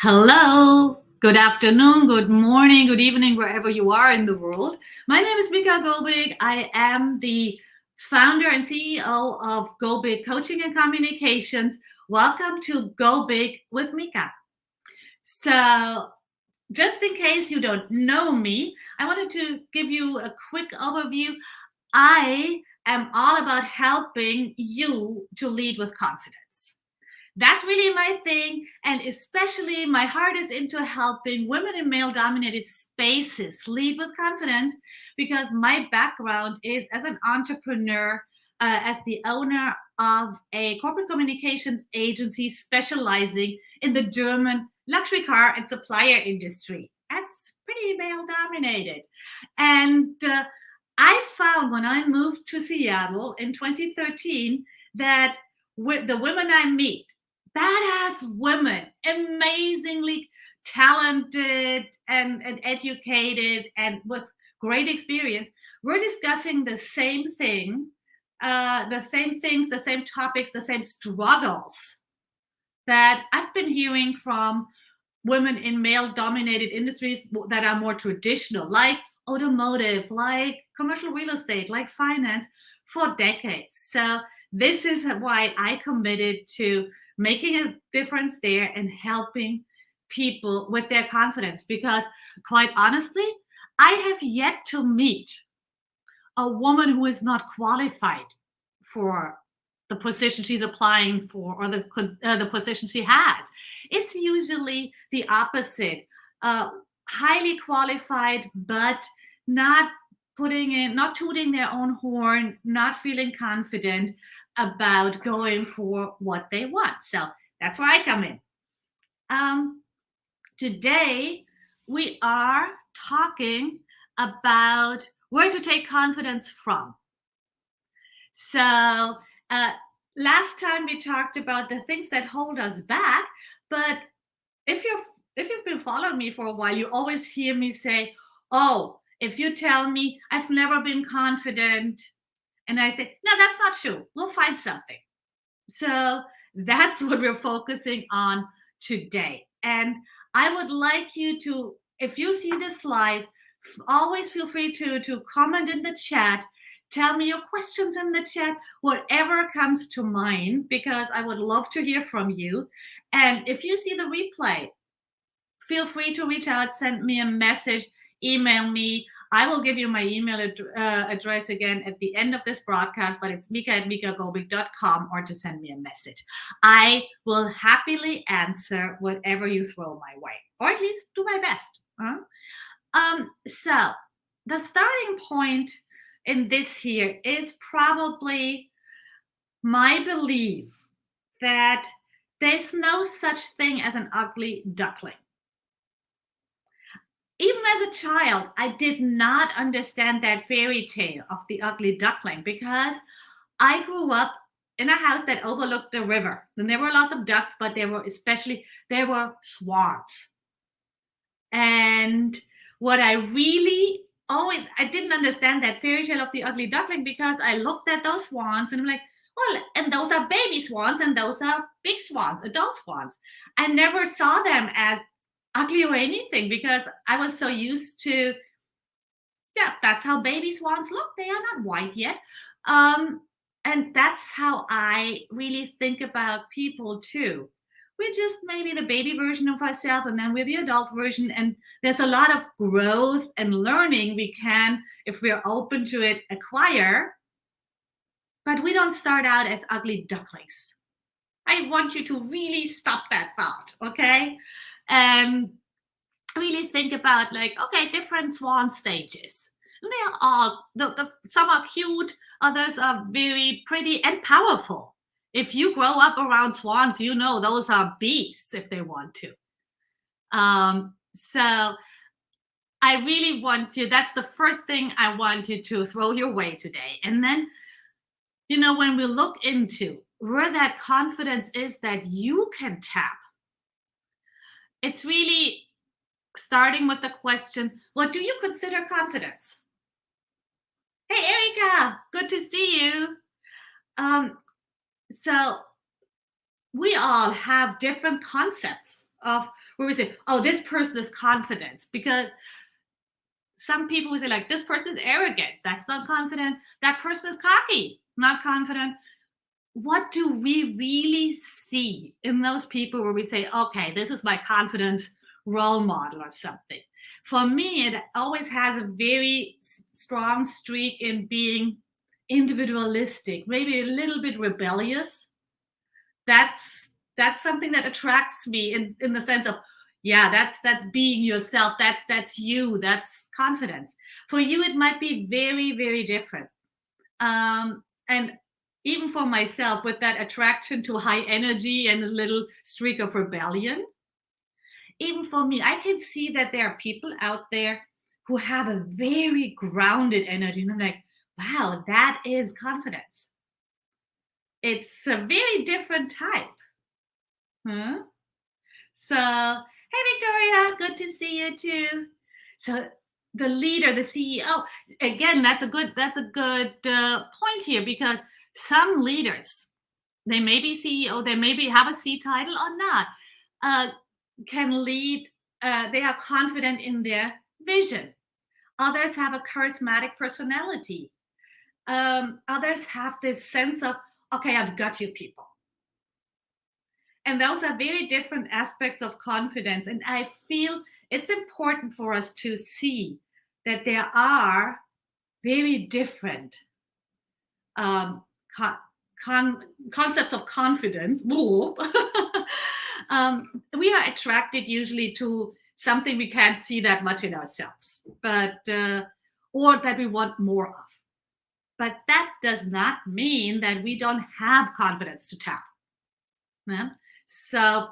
Hello, good afternoon, good morning, good evening, wherever you are in the world. My name is Mika Gobig. I am the founder and CEO of Go Big Coaching and Communications. Welcome to Go Big with Mika. So, just in case you don't know me, I wanted to give you a quick overview. I am all about helping you to lead with confidence. That's really my thing. And especially my heart is into helping women in male dominated spaces lead with confidence because my background is as an entrepreneur, as the owner of a corporate communications agency specializing in the German luxury car and supplier industry. That's pretty male dominated. And I found when I moved to Seattle in 2013 that with the women I meet, badass women, amazingly talented and educated and with great experience, we're discussing the same thing, the same things, the same topics, the same struggles that I've been hearing from women in male dominated industries that are more traditional, like automotive, like commercial real estate, like finance for decades. So this is why I committed to making a difference there and helping people with their confidence because quite honestly, I have yet to meet a woman who is not qualified for the position she's applying for or the position she has. It's usually the opposite. Highly qualified, but not not tooting their own horn, not feeling confident about going for what they want. So that's where I come in. Um, Today, we are talking about where to take confidence from. So, uh, last time we talked about the things that hold us back, but if you've been following me for a while, you always hear me say, "Oh, if you tell me I've never been confident," and I say, "No, that's not true. We'll find something." So that's what we're focusing on today. And I would like you to, if you see this live, always feel free to comment in the chat. Tell me your questions in the chat, whatever comes to mind, because I would love to hear from you. And if you see the replay, feel free to reach out, send me a message, email me. I will give you my email address again at the end of this broadcast, but it's mika@mikagobik.com or to send me a message. I will happily answer whatever you throw my way, or at least do my best. So the starting point in this here is probably my belief that there's no such thing as an ugly duckling. Even as a child, I did not understand that fairy tale of the ugly duckling because I grew up in a house that overlooked the river. And there were lots of ducks, but there were swans. And what I really always, I didn't understand that fairy tale of the ugly duckling because I looked at those swans and I'm like, well, and those are baby swans and those are big swans, adult swans. I never saw them as ugly or anything because I was so used to, yeah, that's how baby swans look. They are not white yet. And that's how I really think about people too. We're just maybe the baby version of ourselves, and then we're the adult version. And there's a lot of growth and learning we can, if we're open to it, acquire. But we don't start out as ugly ducklings. I want you to really stop that thought, okay? And really think about like, okay, different swan stages. And they are all, some are cute, others are very pretty and powerful. If you grow up around swans, you know those are beasts if they want to. So I really want to, that's the first thing I wanted to throw your way today. And then, when we look into where that confidence is that you can tap, it's really starting with the question, what do you consider confidence? Hey, Erica, good to see you. So we all have different concepts of where we say, oh, this person is confident, because some people will say like, this person is arrogant, that's not confident. That person is cocky, not confident. What do we really see in those people where we say, okay, this is my confidence role model or something? For me, it always has a very strong streak in being individualistic, maybe a little bit rebellious. That's something that attracts me in the sense of, yeah, that's being yourself, that's you, that's confidence. For you it might be very, very different. And even for myself, with that attraction to high energy and a little streak of rebellion, even for me, I can see that there are people out there who have a very grounded energy, and I'm like, wow, that is confidence. It's a very different type. Huh? So, hey Victoria, good to see you too. So, the leader, the CEO, again, that's a good point here, because some leaders, they may be CEO, they maybe have a C title or not, uh, can lead. They are confident in their vision. Others have a charismatic personality. Others have this sense of, okay, I've got you, people. And those are very different aspects of confidence. And I feel it's important for us to see that there are very different um, con- concepts of confidence. We are attracted usually to something we can't see that much in ourselves, but or that we want more of. But that does not mean that we don't have confidence to tap. Yeah? So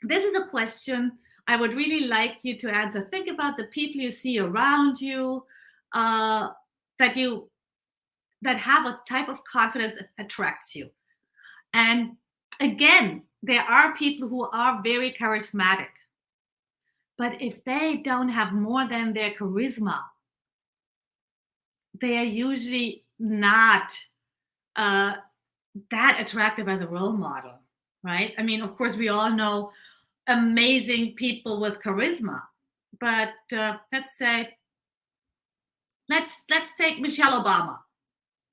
this is a question I would really like you to answer. Think about the people you see around you, uh, that you that have a type of confidence that attracts you. And again, there are people who are very charismatic, but if they don't have more than their charisma, they are usually not uh, that attractive as a role model, right? I mean, of course, we all know amazing people with charisma, but let's take Michelle Obama,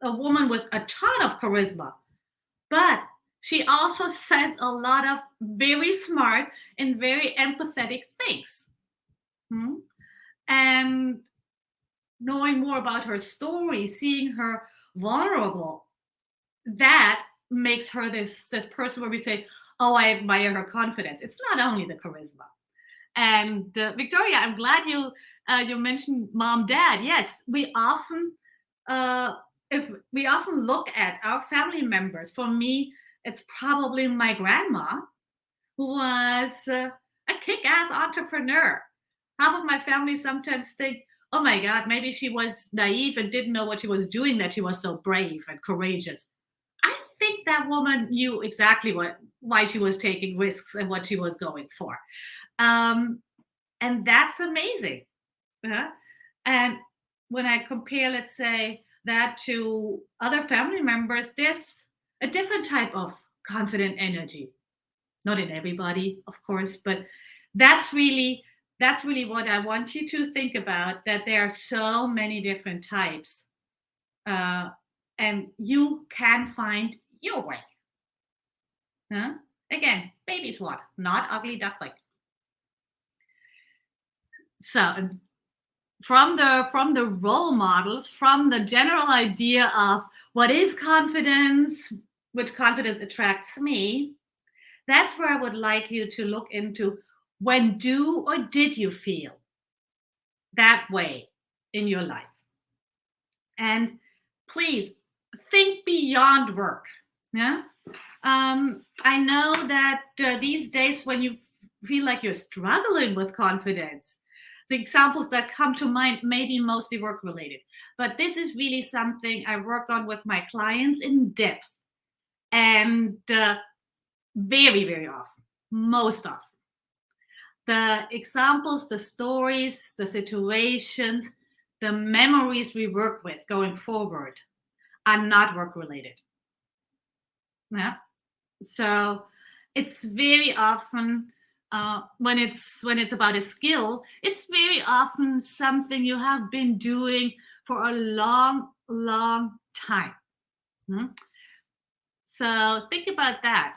a woman with a ton of charisma, but she also says a lot of very smart and very empathetic things. Hmm? And knowing more about her story, seeing her vulnerable, that makes her this person where we say, "Oh, I admire her confidence." It's not only the charisma. And Victoria, I'm glad you mentioned mom, dad. Yes, we often uh, if we often look at our family members. For me, it's probably my grandma, who was a kick-ass entrepreneur. Half of my family sometimes think, "Oh my God, maybe she was naive and didn't know what she was doing, that she was so brave and courageous." I think that woman knew exactly why she was taking risks and what she was going for. Um, and that's amazing. Yeah. And when I compare, let's say, that to other family members, there's a different type of confident energy. Not in everybody, of course, but that's really that's really what I want you to think about. That there are so many different types, uh, and you can find your way. Huh? Again, baby's what, not ugly duckling. So from the role models, from the general idea of what is confidence, which confidence attracts me, that's where I would like you to look into, when do or did you feel that way in your life? And please think beyond work. Yeah. I know that these days, when you feel like you're struggling with confidence, the examples that come to mind may be mostly work related. But this is really something I work on with my clients in depth, and very, very often, most often. The examples, the stories, the situations, the memories we work with going forward are not work related. Yeah. So it's very often When it's about a skill, it's very often something you have been doing for a long, long time. Hmm? So think about that.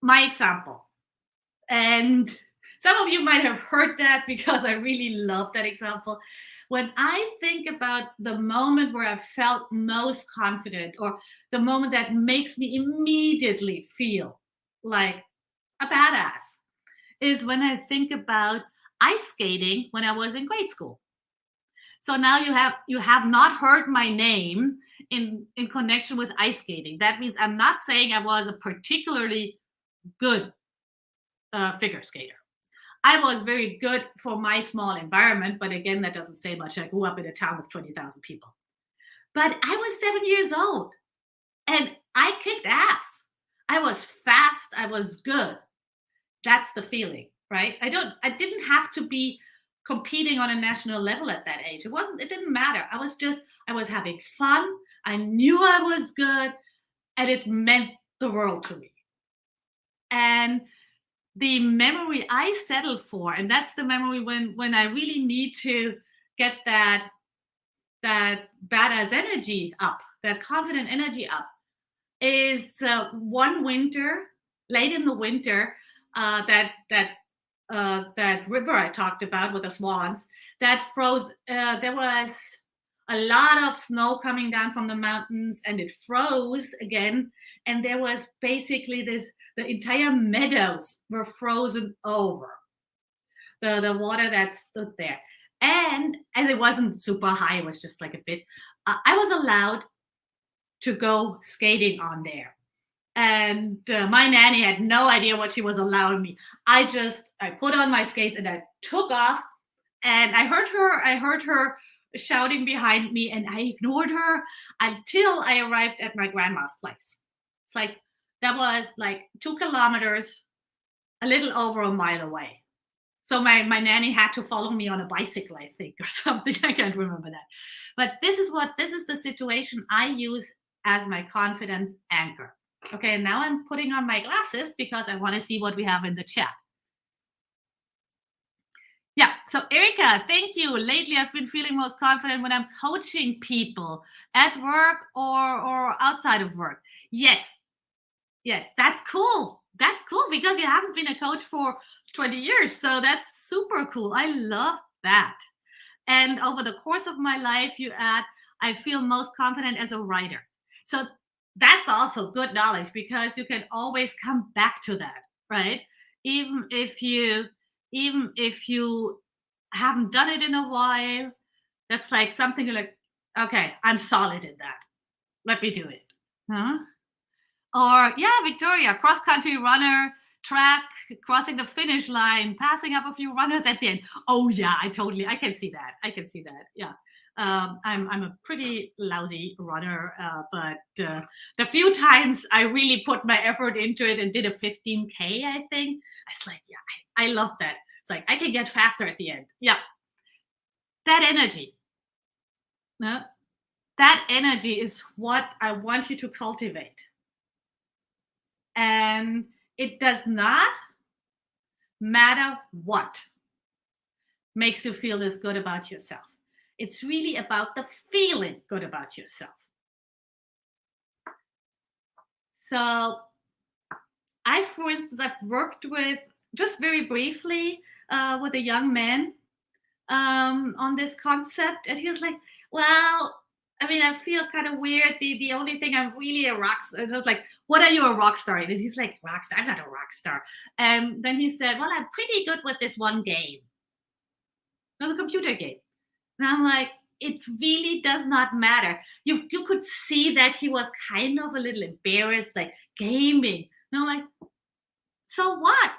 My example, and some of you might have heard that because I really love that example. When I think about the moment where I felt most confident, or the moment that makes me immediately feel like a badass, is when I think about ice skating when I was in grade school. So now you have not heard my name in connection with ice skating. That means I'm not saying I was a particularly good figure skater. I was very good for my small environment, but again, that doesn't say much. I grew up in a town with 20,000 people. But I was 7 years old and I kicked ass. I was fast. I was good. That's the feeling, right? I didn't have to be competing on a national level at that age. It didn't matter. I was having fun. I knew I was good and it meant the world to me. And the memory I settle for, and that's the memory when I really need to get that badass energy up, that confident energy up, is one winter, late in the winter, that river I talked about with the swans that froze. There was a lot of snow coming down from the mountains, and it froze again. And there was basically this. The entire meadows were frozen over. The water that stood there, and as it wasn't super high, it was just like a bit. I was allowed to go skating on there, and my nanny had no idea what she was allowing me. I put on my skates and I took off, and I heard her shouting behind me, and I ignored her until I arrived at my grandma's place. It's like that was like 2 kilometers, a little over a mile away. So my nanny had to follow me on a bicycle, I think, or something. I can't remember that. But this is the situation I use as my confidence anchor. Okay, and now I'm putting on my glasses because I want to see what we have in the chat. Yeah, so Erica, thank you. Lately, I've been feeling most confident when I'm coaching people at work or outside of work. Yes, yes, that's cool. That's cool because you haven't been a coach for 20 years. So that's super cool. I love that. And over the course of my life, you add, I feel most confident as a writer. So that's also good knowledge because you can always come back to that, right? Even if you even if you haven't done it in a while, that's like something you're like, okay, I'm solid in that. Let me do it. Huh? Or yeah, Victoria, cross country runner, track, crossing the finish line, passing up a few runners at the end. Oh yeah, I can see that. I can see that. Yeah. I'm a pretty lousy runner, but the few times I really put my effort into it and did a 15K, I think, it's like, yeah, I love that. It's like I can get faster at the end. Yeah, that energy. uh, that energy is what I want you to cultivate. And it does not matter what makes you feel this good about yourself. It's really about the feeling good about yourself. So for instance, I've worked with, just very briefly, with a young man on this concept, and he was like, "Well, I mean, I feel kind of weird. The only thing I'm really a rock star." I was like, "What are you a rock star in?" And he's like, "Rock star? I'm not a rock star." And then he said, "Well, I'm pretty good with this one game, the computer game." And I'm like, it really does not matter. You could see that he was kind of a little embarrassed, like gaming. And I'm like, so what?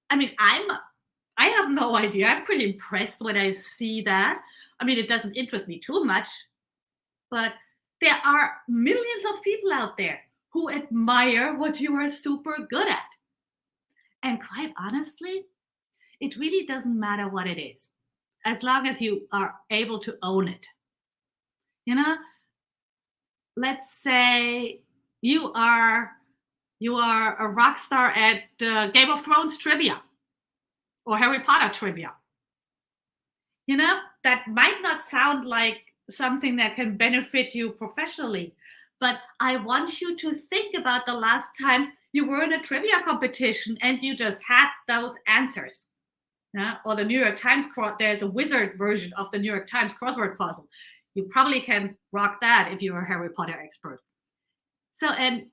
I mean, I have no idea. I'm pretty impressed when I see that. I mean, it doesn't interest me too much, but there are millions of people out there who admire what you are super good at. And quite honestly, it really doesn't matter what it is, as long as you are able to own it. You know, let's say you are you are a rock star at Game of Thrones trivia. or Harry Potter trivia. That might not sound like something that can benefit you professionally, but I want you to think about the last time you were in a trivia competition and you just had those answers. Yeah? Or the New York Times, there's a wizard version of the New York Times crossword puzzle. You probably can rock that if you're a Harry Potter expert. So, and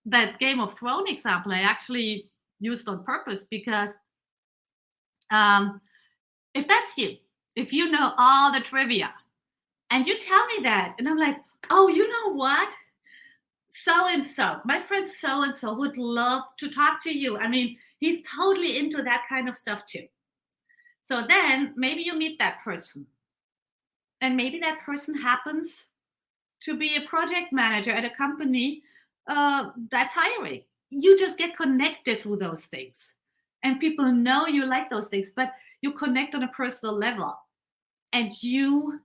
that Game of Thrones example I actually used on purpose because if that's you, if you know all the trivia and you tell me that, and I'm like, oh, you know what? So and so, my friend so and so would love to talk to you. I mean, he's totally into that kind of stuff too. So then maybe you meet that person, and maybe that person happens to be a project manager at a company that's hiring. You just get connected through those things. And people know you like those things, but you connect on a personal level and you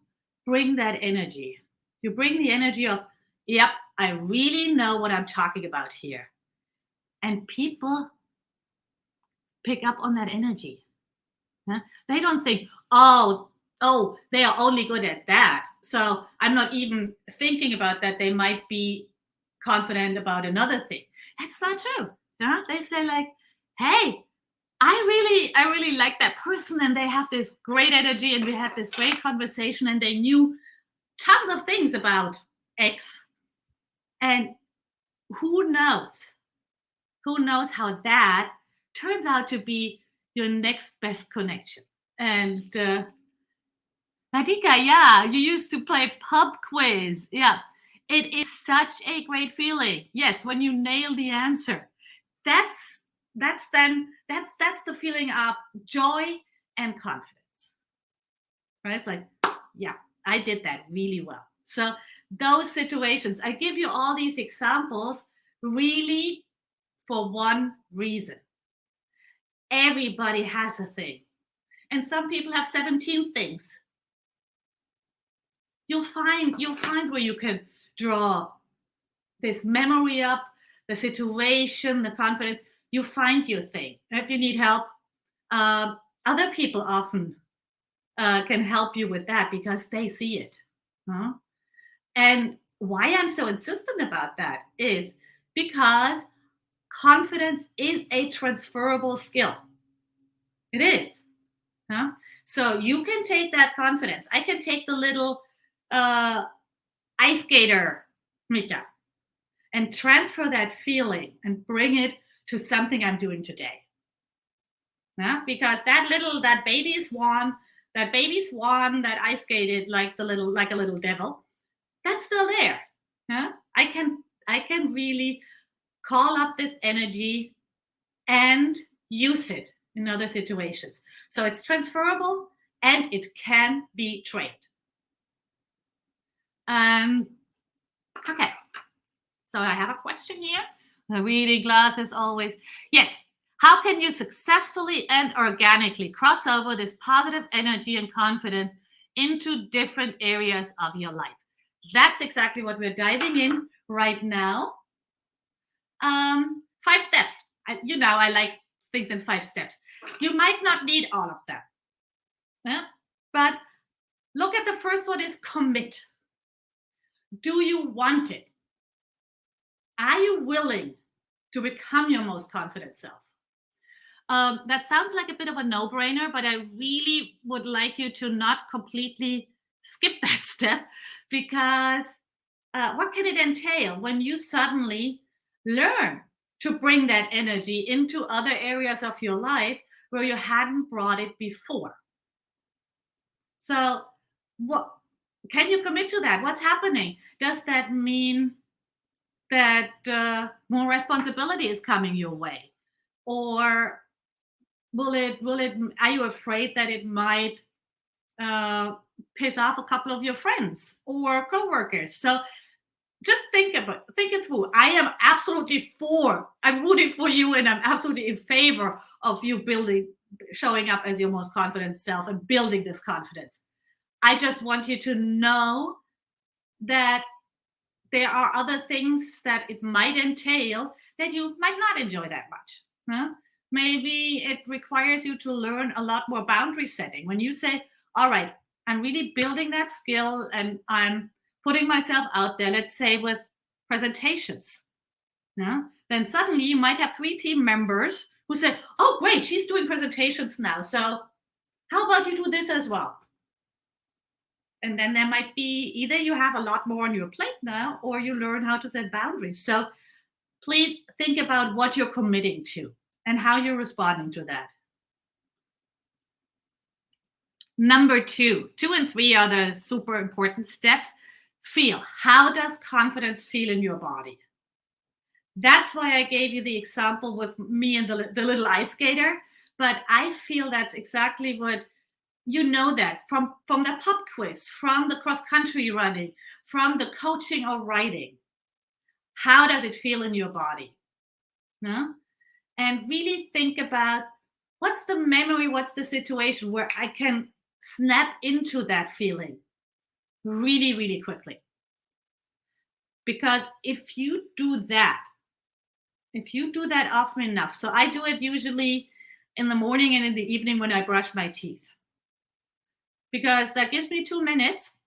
bring that energy. You bring the energy of, yep, I really know what I'm talking about here. And people pick up on that energy. Yeah? They don't think, oh, they are only good at that. So I'm not even thinking about that. They might be confident about another thing. That's not true. Yeah? They say like, hey, I really like that person and they have this great energy and we had this great conversation and they knew tons of things about X. And who knows? Who knows how that turns out to be your next best connection? And Radhika, yeah, you used to play pub quiz. Yeah, it is such a great feeling. Yes, when you nail the answer, that's the feeling of joy and confidence. Right? It's like, yeah, I did that really well. So those situations, I give you all these examples really for one reason. Everybody has a thing. And some people have 17 things. You'll find where you can draw this memory up, the situation, the confidence. You find your thing. If you need help, other people often can help you with that because they see it. Huh? And why I'm so insistent about that is because confidence is a transferable skill. It is. Huh? So you can take that confidence. I can take the little ice skater, Mika, and transfer that feeling and bring it to something I'm doing today. Yeah? Because that baby swan that I skated like a little devil, that's still there. Yeah? I can really call up this energy and use it in other situations. So it's transferable and it can be trained. Okay. So I have a question here. The reading glasses always. Yes. How can you successfully and organically cross over this positive energy and confidence into different areas of your life? That's exactly what we're diving in right now. 5 steps. I like things in 5 steps. You might not need all of them. Yeah? But look at the first one is commit. Do you want it? Are you willing to become your most confident self? That sounds like a bit of a no-brainer, but I really would like you to not completely skip that step because what can it entail when you suddenly learn to bring that energy into other areas of your life where you hadn't brought it before? So, what can you commit to that? What's happening? Does that mean that more responsibility is coming your way, or will it? Are you afraid that it might piss off a couple of your friends or coworkers? So just think it through. I am absolutely I'm rooting for you, and I'm absolutely in favor of you showing up as your most confident self and building this confidence. I just want you to know that there are other things that it might entail that you might not enjoy that much. Huh? Maybe it requires you to learn a lot more boundary setting. When you say, all right, I'm really building that skill and I'm putting myself out there, let's say with presentations. Yeah? Then suddenly you might have three team members who say, oh, great, she's doing presentations now. So how about you do this as well? And then there might be either you have a lot more on your plate now or you learn how to set boundaries. So please think about what you're committing to and how you're responding to that. Number two and three are the super important steps. Feel. How does confidence feel in your body? That's why I gave you the example with me and the little ice skater. But I feel that's exactly what you know that from the pop quiz, from the cross country running, from the coaching or writing. How does it feel in your body? No? And really think about what's the memory, what's the situation where I can snap into that feeling really, really quickly. Because if you do that often enough, so I do it usually in the morning and in the evening when I brush my teeth, because that gives me 2 minutes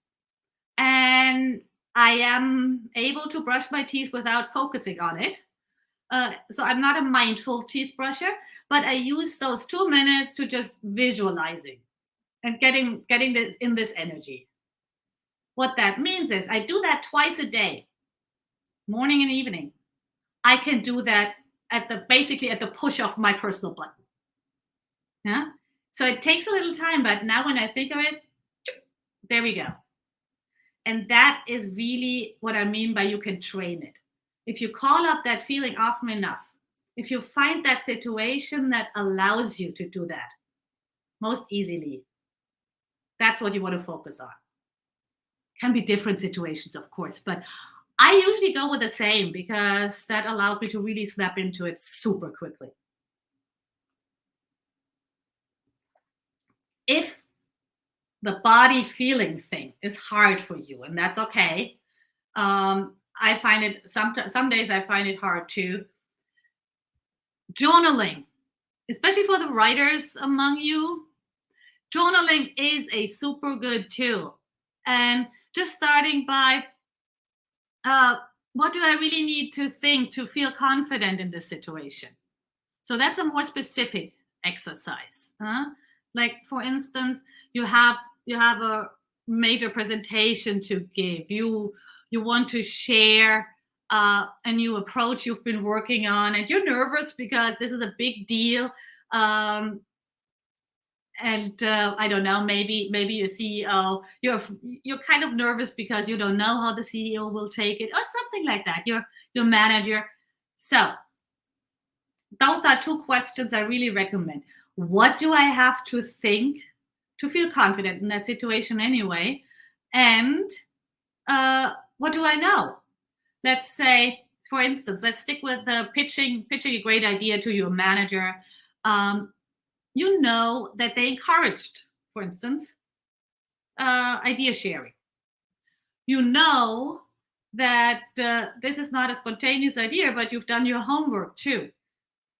and I am able to brush my teeth without focusing on it. So I'm not a mindful teeth brusher, but I use those 2 minutes to just visualizing and getting this in this energy. What that means is I do that twice a day, morning and evening. I can do that basically at the push of my personal button. Yeah. So it takes a little time, but now when I think of it, there we go. And that is really what I mean by you can train it. If you call up that feeling often enough, if you find that situation that allows you to do that most easily, that's what you want to focus on. Can be different situations, of course, but I usually go with the same because that allows me to really snap into it super quickly. If the body feeling thing is hard for you, and that's okay. I find it some days I find it hard too. Journaling, especially for the writers among you, journaling is a super good tool. And just starting by what do I really need to think to feel confident in this situation? So that's a more specific exercise. Like for instance, you have a major presentation to give. You want to share a new approach you've been working on, and you're nervous because this is a big deal. And I don't know, maybe your CEO, you're kind of nervous because you don't know how the CEO will take it, or something like that. Your manager. So those are two questions I really recommend. What do I have to think to feel confident in that situation anyway? And what do I know? Let's say, for instance, let's stick with the pitching a great idea to your manager. You know that they encouraged, for instance, idea sharing. You know that this is not a spontaneous idea, but you've done your homework too.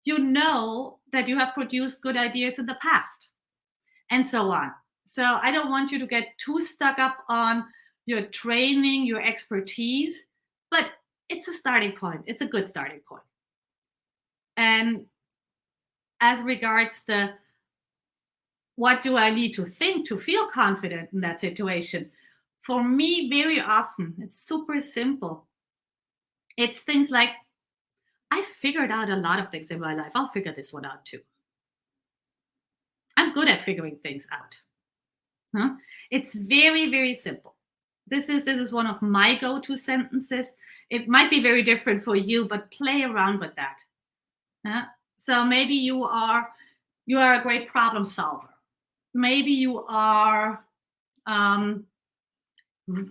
You know that you have produced good ideas in the past, and so on. So I don't want you to get too stuck up on your training, your expertise, but it's a starting point. It's a good starting point. And as regards the what do I need to think to feel confident in that situation? For me, very often, it's super simple. It's things like, I figured out a lot of things in my life. I'll figure this one out too. I'm good at figuring things out. Huh? It's very, very simple. This is one of my go-to sentences. It might be very different for you, but play around with that. So maybe you are a great problem solver. Maybe you are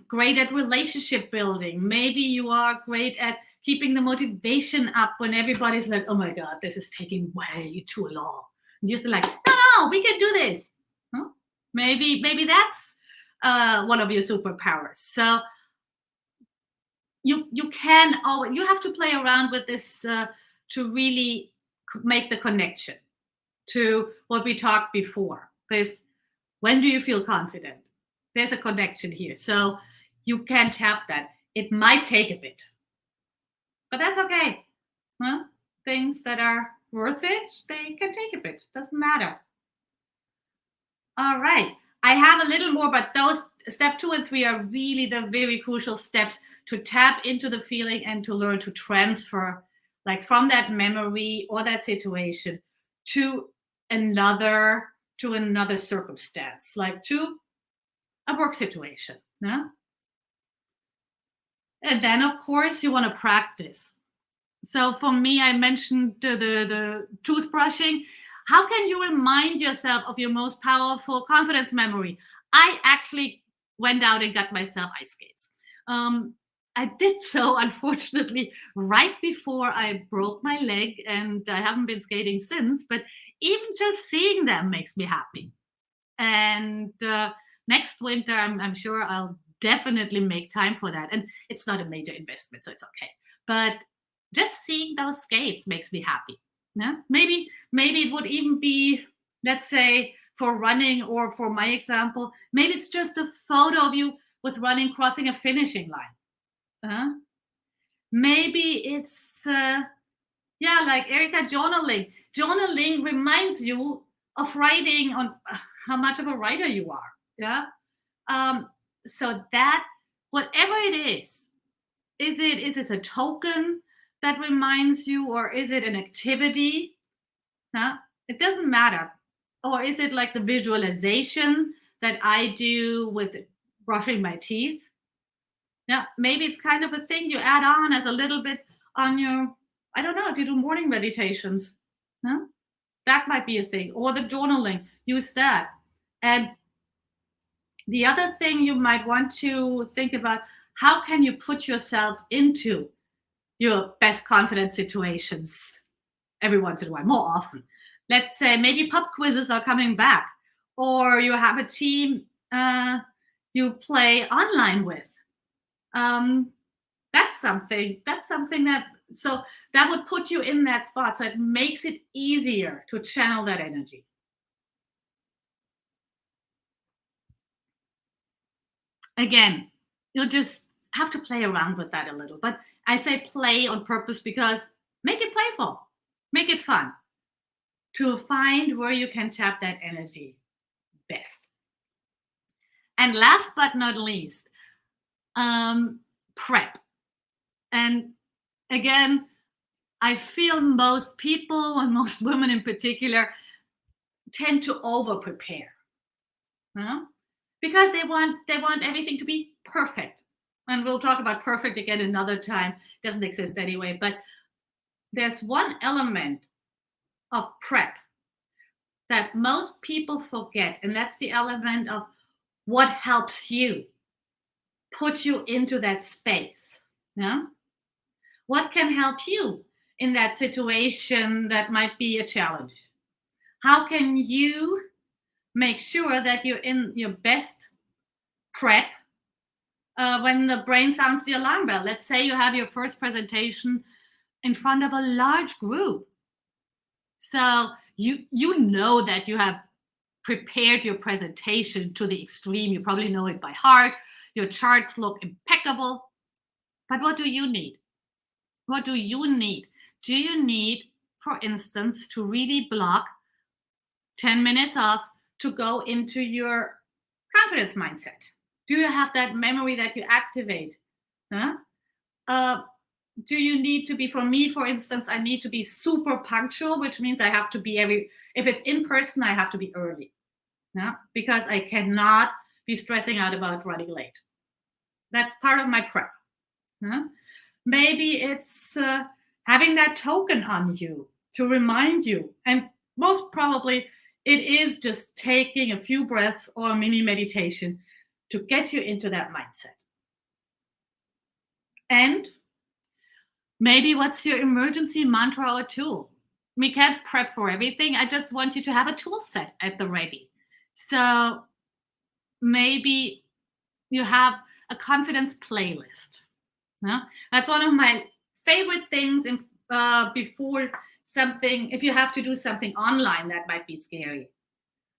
great at relationship building. Maybe you are great at keeping the motivation up when everybody's like, oh my God, this is taking way too long. And you're still like, no, we can do this. Huh? Maybe that's one of your superpowers. So you can always, you have to play around with this to really make the connection. to what we talked before. Because when do you feel confident? There's a connection here. So you can tap that. It might take a bit, but that's okay. Huh? Things that are worth it, they can take a bit. Doesn't matter. All right. I have a little more, but those step 2 and 3 are really the very crucial steps to tap into the feeling and to learn to transfer, like from that memory or that situation to another circumstance, like to a work situation. Yeah? And then, of course, you want to practice. So for me, I mentioned the toothbrushing. How can you remind yourself of your most powerful confidence memory? I actually went out and got myself ice skates. Um, I did so, unfortunately, right before I broke my leg, and I haven't been skating since. But even just seeing them makes me happy. And next winter, I'm sure I'll definitely make time for that. And it's not a major investment, so it's okay. But just seeing those skates makes me happy. Yeah, maybe it would even be, let's say, for running, or for my example, maybe it's just a photo of you with running crossing a finishing line. Uh, Maybe it's yeah, like Erica, journaling. Journaling reminds you of writing, on how much of a writer you are. Yeah. Um, so that, whatever it is this a token that reminds you, or is it an activity? Huh? It doesn't matter. Or is it like the visualization that I do with brushing my teeth? Yeah, maybe it's kind of a thing you add on as a little bit on your, I don't know if you do morning meditations. Huh? That might be a thing. Or the journaling, use that. And the other thing you might want to think about, how can you put yourself into your best confidence situations every once in a while, more often. Let's say maybe pop quizzes are coming back, or you have a team you play online with. Um, that's something. That's something that, so that would put you in that spot. So it makes it easier to channel that energy. Again, you'll just have to play around with that a little. But I say play on purpose because make it playful, make it fun to find where you can tap that energy best. And last but not least, prep. And again, I feel most people, and most women in particular, tend to over prepare, huh? Because they want everything to be perfect. And we'll talk about perfect again another time. Doesn't exist anyway. But there's one element of prep that most people forget, and that's the element of what helps you put you into that space. Yeah? What can help you in that situation that might be a challenge? How can you make sure that you're in your best prep when the brain sounds the alarm bell? Let's say you have your first presentation in front of a large group. So you know that you have prepared your presentation to the extreme. You probably know it by heart. Your charts look impeccable. But what do you need? What do you need? Do you need, for instance, to really block 10 minutes off to go into your confidence mindset? Do you have that memory that you activate? Huh? Uh, do you need to be, for me, for instance, I need to be super punctual, which means I have to be if it's in person, I have to be early. Yeah? Because I cannot be stressing out about running late. That's part of my prep. Huh? Maybe it's having that token on you to remind you. And most probably, it is just taking a few breaths or a mini meditation to get you into that mindset. And maybe what's your emergency mantra or tool? We can't prep for everything. I just want you to have a tool set at the ready. So maybe you have a confidence playlist. Yeah? That's one of my favorite things before something, if you have to do something online, that might be scary.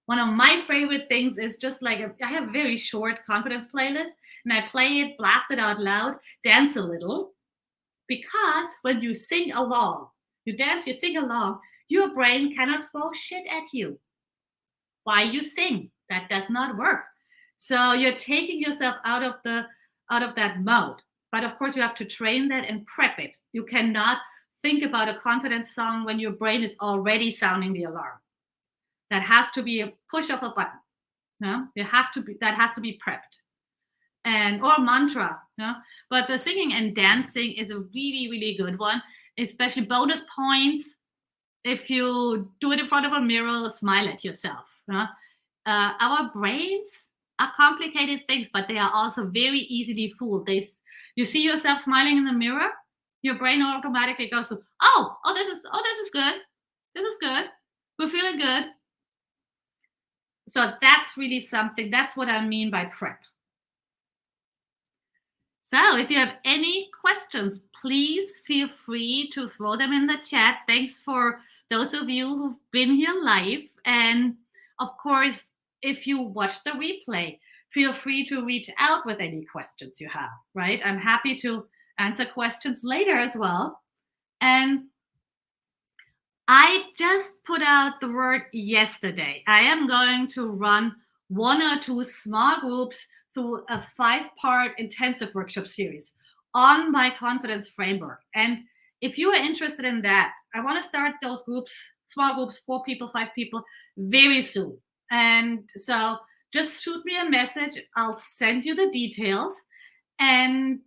One of my favorite things is just like I have a very short confidence playlist, and I play it, blast it out loud, dance a little, because when you sing along, you dance, you sing along, your brain cannot throw shit at you. Why you sing? That does not work. So you're taking yourself out of that mode. But of course, you have to train that and prep it. You cannot think about a confidence song when your brain is already sounding the alarm. That has to be a push of a button. No? You have to be that has to be prepped. And or mantra. No? But the singing and dancing is a really, really good one, especially bonus points if you do it in front of a mirror, smile at yourself. No? Our brains are complicated things, but they are also very easily fooled. You see yourself smiling in the mirror, your brain automatically goes to, this is good, this is good, we're feeling good. So that's really something. That's what I mean by prep. So if you have any questions, please feel free to throw them in the chat. Thanks for those of you who've been here live. And of course, if you watch the replay, feel free to reach out with any questions you have, right? I'm happy to answer questions later as well. And I just put out the word yesterday. I am going to run 1 or 2 small groups through a 5-part intensive workshop series on my confidence framework. And if you are interested in that, I want to start those groups, small groups, 4 people, 5 people, very soon. And so just shoot me a message. I'll send you the details, and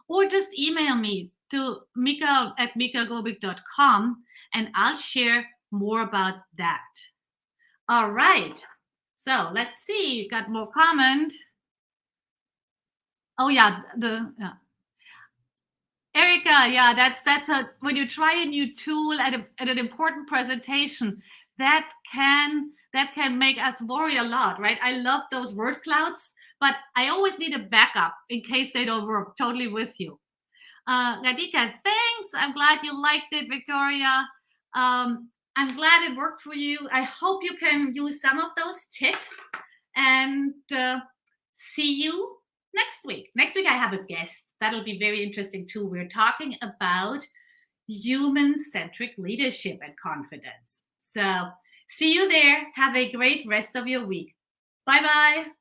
or just email me to mika@mikagobik.com, and I'll share more about that. All right. So let's see. You got more comment. Oh yeah, Erica. Yeah, that's a when you try a new tool at an important presentation, that can make us worry a lot, right? I love those word clouds, but I always need a backup in case they don't work totally with you. Radhika, thanks. I'm glad you liked it, Victoria. I'm glad it worked for you. I hope you can use some of those tips, and see you next week. Next week, I have a guest. That'll be very interesting too. We're talking about human-centric leadership and confidence. So see you there. Have a great rest of your week. Bye-bye.